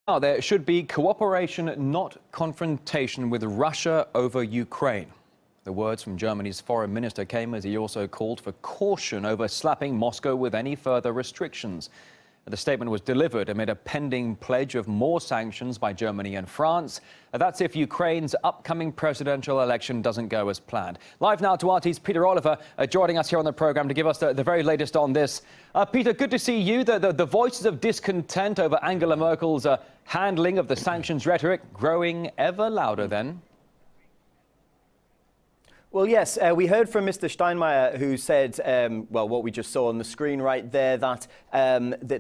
Now, there should be cooperation, not confrontation with Russia over Ukraine. The words from Germany's foreign minister came as he also called for caution over slapping Moscow with any further restrictions. The statement was delivered amid a pending pledge of more sanctions by Germany and France. That's if Ukraine's upcoming presidential election doesn't go as planned. Live now to RT's Peter Oliver, joining us here on the programme to give us the very latest on this. Peter, good to see you. The voices of discontent over Angela Merkel's handling of the sanctions rhetoric growing ever louder then. Well, yes, we heard from Mr. Steinmeier, who said, well, what we just saw on the screen right there, that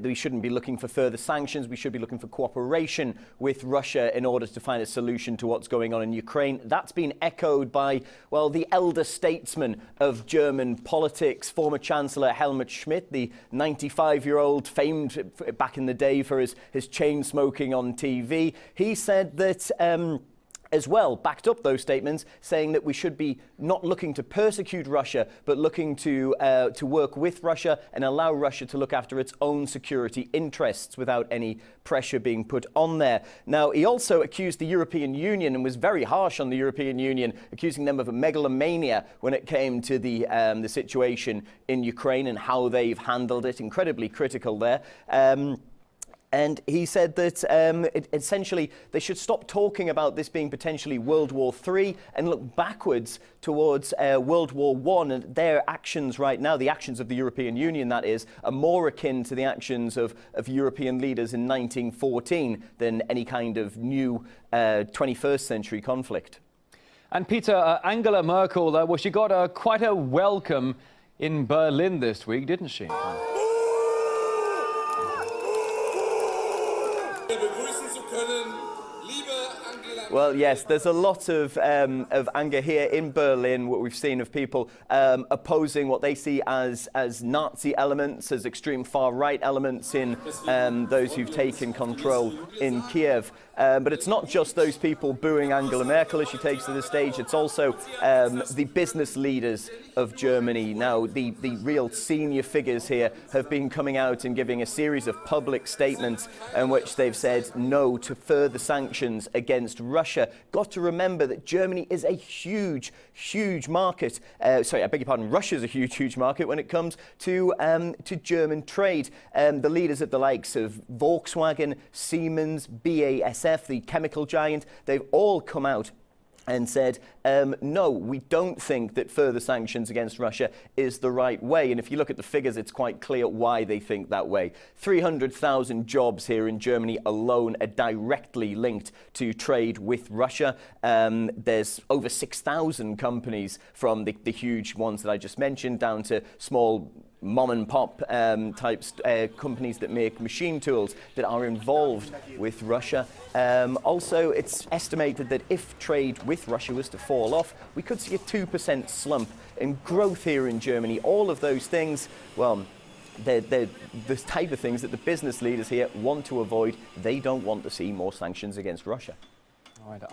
we shouldn't be looking for further sanctions. We should be looking for cooperation with Russia in order to find a solution to what's going on in Ukraine. That's been echoed by, well, the elder statesman of German politics, former Chancellor Helmut Schmidt, the 95-year-old, famed back in the day for his chain smoking on TV. He said that as well, backed up those statements, saying that we should be not looking to persecute Russia, but looking to work with Russia and allow Russia to look after its own security interests without any pressure being put on there. Now, he also accused the European Union and was very harsh on the European Union, accusing them of a megalomania when it came to the situation in Ukraine and how they've handled it. Incredibly critical there. And he said that essentially they should stop talking about this being potentially World War III and look backwards towards World War I. And their actions right now, the actions of the European Union, that is, are more akin to the actions of European leaders in 1914 than any kind of new 21st century conflict. And Peter, Angela Merkel, well, she got quite a welcome in Berlin this week, didn't she? Well, yes, there's a lot of anger here in Berlin, what we've seen of people opposing what they see as Nazi elements, as extreme far-right elements in those who've taken control in Kiev. But it's not just those people booing Angela Merkel as she takes to the stage, it's also the business leaders of Germany. Now, the real senior figures here have been coming out and giving a series of public statements in which they've said no to further sanctions against Russia. Got to remember that Germany is a huge, huge market. Sorry, I beg your pardon, Russia's a huge, huge market when it comes to German trade. The leaders of the likes of Volkswagen, Siemens, BASF, the chemical giant, they've all come out and said, no, we don't think that further sanctions against Russia is the right way. And if you look at the figures, it's quite clear why they think that way. 300,000 jobs here in Germany alone are directly linked to trade with Russia. There's over 6,000 companies, from the huge ones that I just mentioned down to small mom-and-pop types companies that make machine tools that are involved with Russia. Also, it's estimated that if trade with Russia was to fall off, we could see a 2% slump in growth here in Germany. All of those things, well, they're the type of things that the business leaders here want to avoid. They don't want to see more sanctions against Russia. All right,